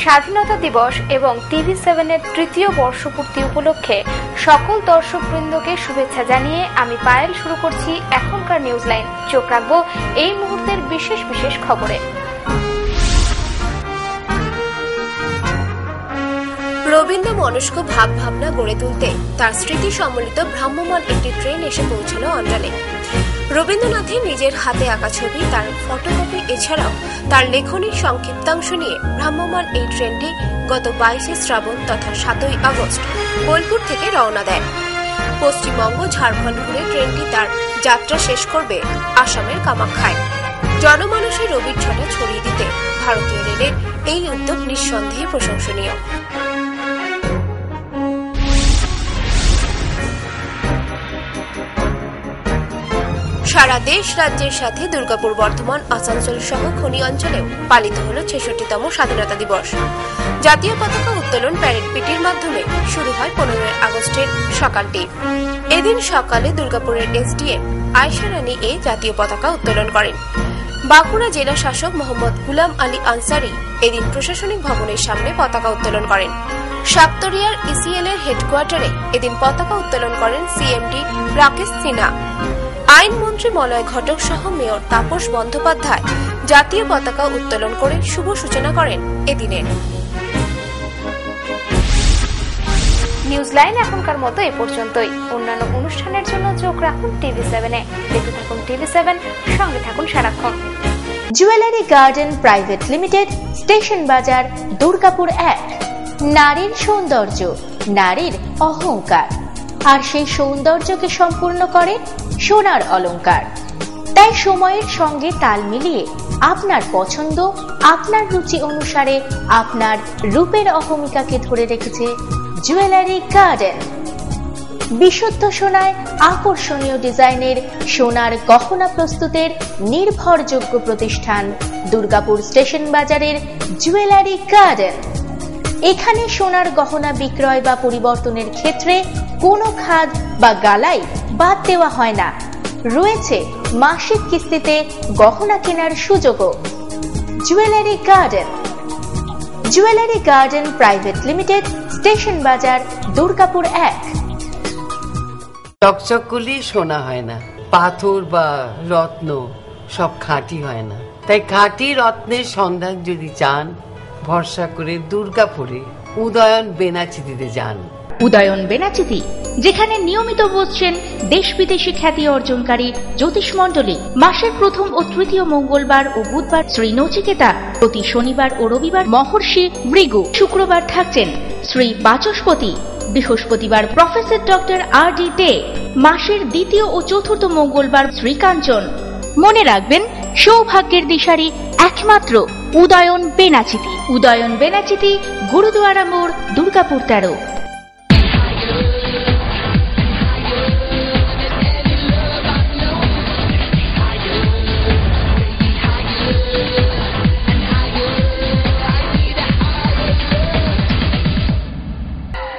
স্বাধীনতা দিবস এবং TV7-এর তৃতীয় বর্ষপূর্তি উপলক্ষে সকল দর্শকবৃন্দকে শুভেচ্ছা জানিয়ে আমি পায়েল শুরু করছি এখনকার নিউজ লাইন। চোখ রাখবো এই মুহূর্তের বিশেষ বিশেষ খবরে। রবীন্দ্র মনস্ক ভাব ভাবনা গড়ে তুলতে তার স্মৃতি সম্বলিত ভ্রাম্যমাণ একটি ট্রেন এসে পৌঁছালো অঞ্চলে। রবীন্দ্রনাথের নিজের হাতে আঁকা ছবি, তার ফটোকপি এছাড়াও তার লেখনীর সংক্ষিপ্তাংশ নিয়ে ভ্রাম্যমাণ এই ট্রেনটি গত 22শে শ্রাবণ তথা 7ই আগস্ট বোলপুর থেকে রওনা দেয়। পশ্চিমবঙ্গ ঝাড়খণ্ড ঘুরে ট্রেনটি তার যাত্রা শেষ করবে আসামের কামাখ্যায়। জনমানসে রবির ছটা ছড়িয়ে দিতে ভারতীয় রেলের এই উদ্যোগ নিঃসন্দেহে প্রশংসনীয়। সারা দেশ রাজ্যের সাথে দুর্গাপুর, বর্ধমান, আসানসোল সহ খনি অঞ্চলেও পালিত হল 66তম স্বাধীনতা দিবস। জাতীয় পতাকা উত্তোলন প্যারেড পিটির মাধ্যমে শুরু হয় 15 আগস্টের সকালটি। এদিন সকালে দুর্গাপুরের SDM আয়েশা রানী জাতীয় পতাকা উত্তোলন করেন। বাঁকুড়া জেলা শাসক মোহাম্মদ গুলাম আলী আনসারি এদিন প্রশাসনিক ভবনের সামনে পতাকা উত্তোলন করেন। সাতরিয়ার ECL এর হেডকোয়ার্টারে এদিন পতাকা উত্তোলন করেন CMD রাকেশ সিনহা। আইনমন্ত্রী মলয় ঘটক সহ মেয়র তাপস বন্দ্যোপাধ্যায় জাতীয় পতাকা উত্তোলন করে শুভ সূচনা করেন এদিনের। নিউজ লাইন এখনকার মতো এ পর্যন্তই। অন্যান্য অনুষ্ঠানের জন্য চোখ রাখুন TV7-এ। দেখতে থাকুন TV7, সঙ্গে থাকুন সারাক্ষণ। Jewellery garden private limited, station বাজার, দুর্গাপুর 1। নারীর সৌন্দর্য, নারীর অহংকার, আর সেই সৌন্দর্যকে সম্পূর্ণ করে সোনার অলংকার। তাই সময়ের সঙ্গে তাল মিলিয়ে আপনার পছন্দ, আপনার রুচি অনুসারে আপনার রূপের অহমিকাকে ধরে রেখেছে জুয়েলারি গার্ডেন। বিশুদ্ধ সোনায় আকর্ষণীয় ডিজাইনের সোনার গহনা প্রস্তুতের নির্ভরযোগ্য প্রতিষ্ঠান দুর্গাপুর স্টেশন বাজারের জুয়েলারি গার্ডেন। এখানে সোনার গহনা বিক্রয় বা পরিবর্তনের ক্ষেত্রে কোনো খাদ বা গালাই বাদ দেওয়া হয় না। রয়েছে মাসিক কিস্তিতে গহনা কেনার সুযোগও। Jewellery garden, jewellery garden private limited, station বাজার, দুর্গাপুর 1। চকচকলি সোনা হয় না, পাথর বা রত্ন সব খাঁটি হয় না। তাই খাঁটি রত্নের সন্ধান যদি চান, ভরসা করে দুর্গাপুরে উদয়ন বেনাচিতিতে যান। উদয়ন বেনাচিতি, যেখানে নিয়মিত বসছেন দেশ বিদেশি খ্যাতি অর্জনকারী জ্যোতিষ মণ্ডলী। মাসের প্রথম ও তৃতীয় মঙ্গলবার ও বুধবার শ্রী নচিকেতা, প্রতি শনিবার ও রবিবার মহর্ষি ভৃগু, শুক্রবার থাকছেন শ্রী বাচস্পতি, বৃহস্পতিবার প্রফেসর ডক্টর RD দে, মাসের দ্বিতীয় ও চতুর্থ মঙ্গলবার শ্রীকাঞ্চন। মনে রাখবেন, সৌভাগ্যের দিশারি একমাত্র উদয়ন বেনাচিতি। উদয়ন বেনাচিতি, গুরুদুয়ারা মোড়, Durgapur 13।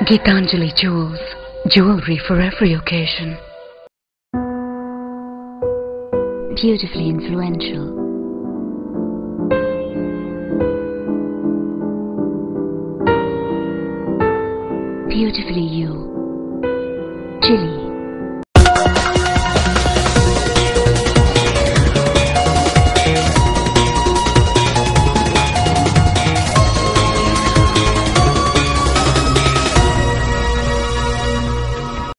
Gitanjali Jewels, jewelry for every occasion. Beautifully influential. Beautifully you. Chili.